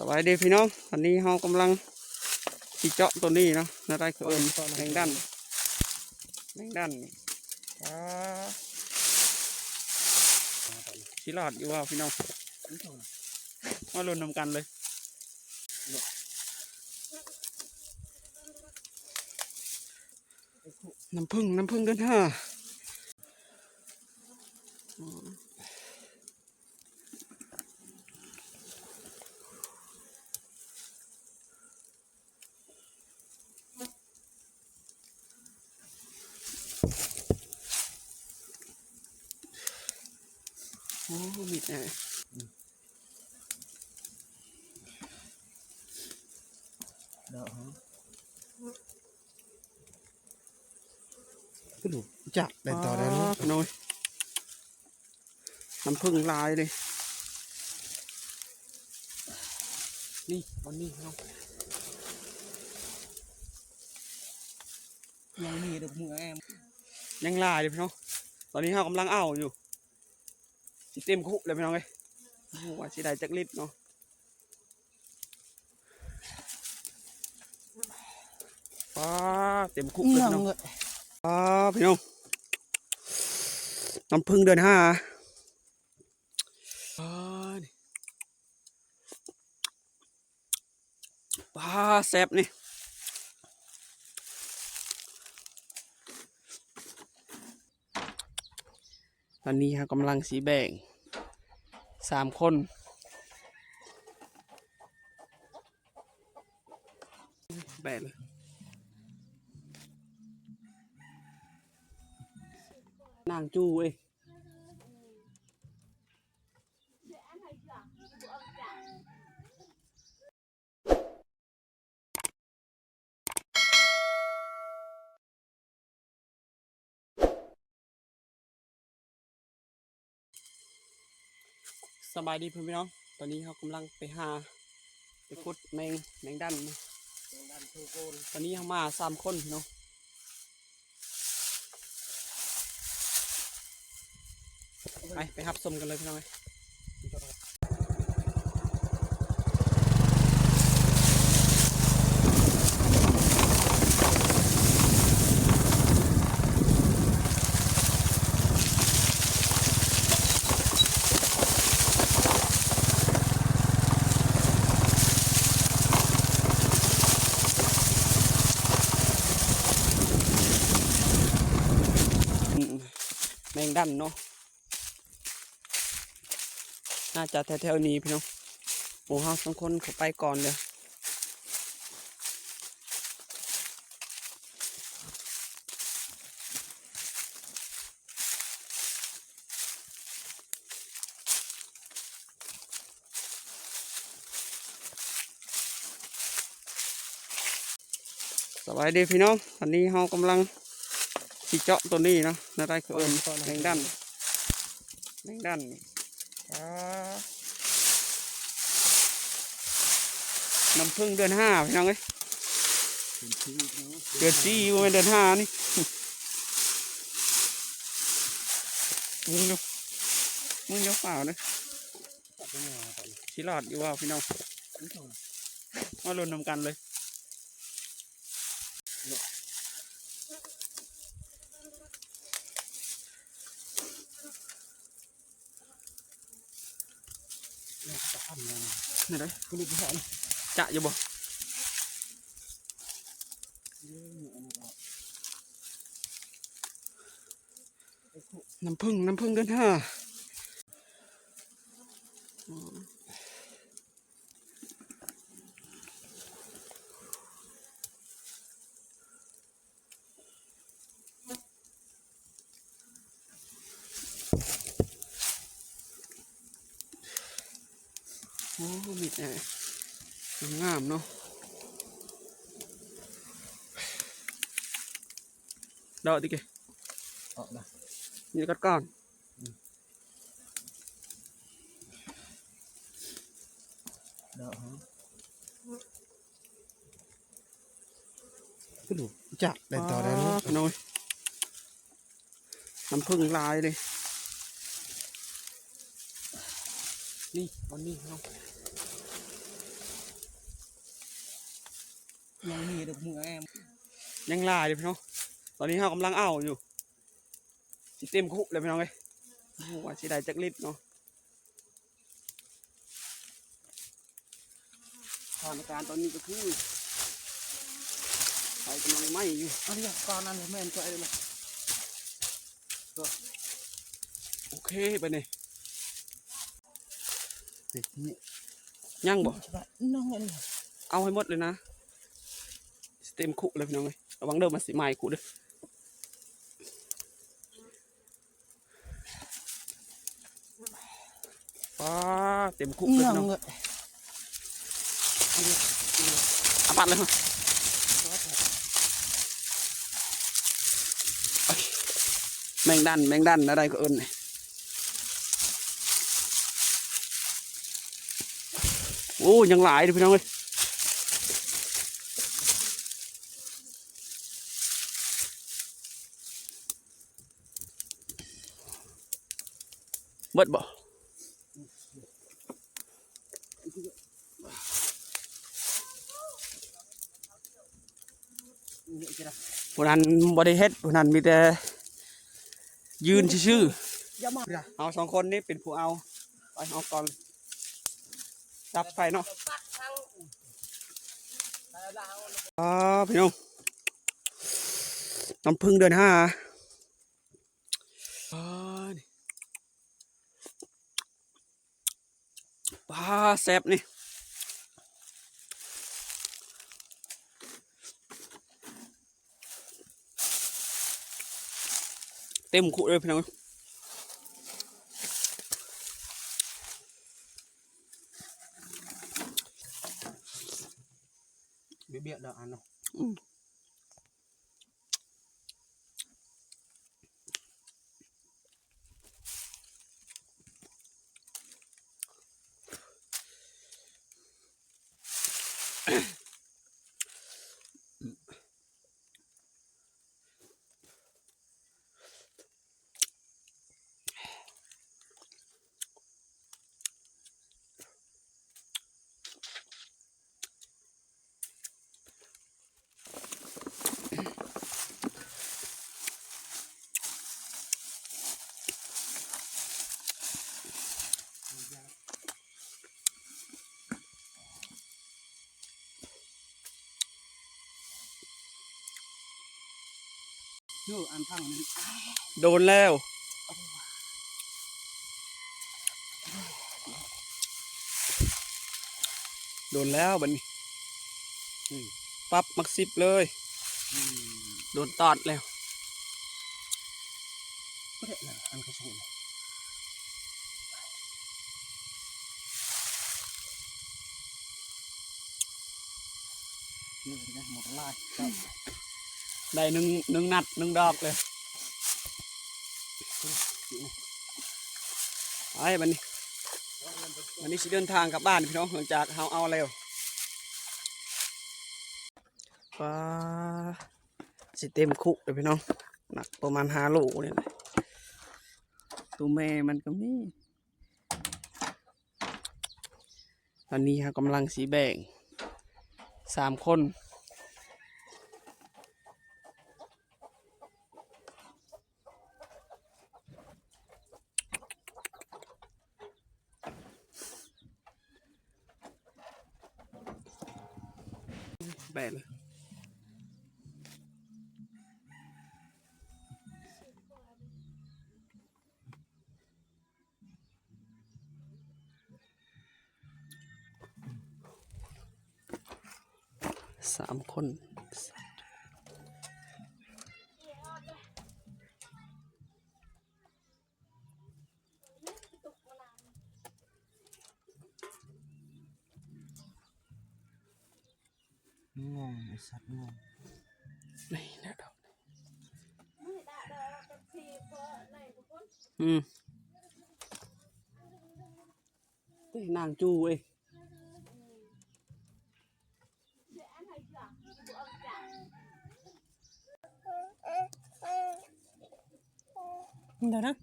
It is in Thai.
สบายดีพี่น้องตอนนี้เรากำลังสีเจาะตัวนี้เนาะน่าได้คือแมงดันนี่ชิลอดอยู่ว่าพี่น้องมาลุ้นนำกันเลยน้ำผึ้งเดือนห้าโอ้มิดแน่ก็ดูจับได้ต่อได้เนาะ น้อยน้ำผึ้งลายเลยนี่วันนี้เนาะยังมีดอกมือแอมยังลายเลยพี่น้องตอนนี้เรากำลังเอาอยู่สิเต็มคุเลยพี่น้องเลยว่าสิได้จักลิตรเนาะป้าเต็มคุเลยพี่น้องป้าพี่น้องน้ำผึ้งเดือนห้าป้าแซ่บนี่ตอนนี้เรากำลังสีแบ่ง3 คนแบ่งเลยนางจูเอ้ยสบายดีเพื่อนพี่น้องตอนนี้เรากำลังไปขุดแมงดันตอนนี้เรามา3 คนพี่น้องไปหับสมกันเลยพี่น้องแมงดันเนาะน่าจะแถวๆนี้พี่น้องหมู่เฮา2 คนเขาไปก่อนเลยสบายดีพี่น้องตอนนี้เรากำลังสีเจาะตัวนี้เนาะน่าได้คือแมงดันนี่น้ำผึ้งเดือนห้าพี่น้องเอ้ยเดือน4อยู่เป็นเดือนห้านี่มึงยกเปล่าเนอะชิลอดอยู่ว่าพี่น้องมาลุ้นนำกันเลยนี่เลยจะอยู่บ่น้ำผึ้งเดือนห้าโอ้มิดแน่งามเนาะđợi đi kìa như cắt conก็ดูจับได้ต่อได้เนาะ น้อยน้ำผึ้งลายเลยนี่วันนี้เนาะ ยังมีดอกมือแอม ยังลายเลยพี่น้องตอนนี้เรากำลังเอาอยู่สิเต็มคุเลยพี่น้องเลยว่าสิได้จักลิตรเนาะสถานการณ์ตอนนี้ก็คือไฟกำลังไหม้อยู่ อันนี้ก่อนนั้นแม่นก็ไอ้เลย โอเคไปเนี่ย นี่ ย่างบ่ น้องอันนี้ เอาให้หมดเลยนะสิเต็มคุเลยพี่น้องเลยระวังเด้อมันสิไหม้คุเด้อป้าเต็มคุเลย น้อ พี่น้อง งเลย อาปัดเลยฮะแมงดันอะไรก็เอิญเลยโอ้ยังหลายเลยพี่น้องเลยเบิดบ่ผู้นั้นบ่ได้เฮ็ดผู้นั้นมีแต่ยืนชื่อ อย่ามา ๆเอาสองคนนี้เป็นผู้เอาไปเอาก่อนจับไปเนาะพี่น้องน้ำพึ่งเดือน5นี่ปลาแซ่บนี่เต็มคุเลยพี่น้อง เบี้ยดอกอันเนาะ เนื้ออันพังนี่ โดนแล้วโดนแล้วบัดนี้ปั๊บมัก10เลยโดนตอดแล้ว ก็ได้นะอันกระสุนนี่นะหมดลาย ได้หนึ่งนัด1 ดอกเลยไอ้บัดนี้สิเดินทางกลับบ้านพี่น้องหลังจากเราเอาแล้วปลาสิเต็มคุเลยพี่น้องหนักประมาณ5 โลเนี่ยนะตัวแม่มันก็มีตอนนี้เรากำลังสีแบ่ง3 คนแบ่งเลย3 คนงงไอ้สัตว์งง นี่นะครับนางจูเอ้ยเดี๋ยวนะ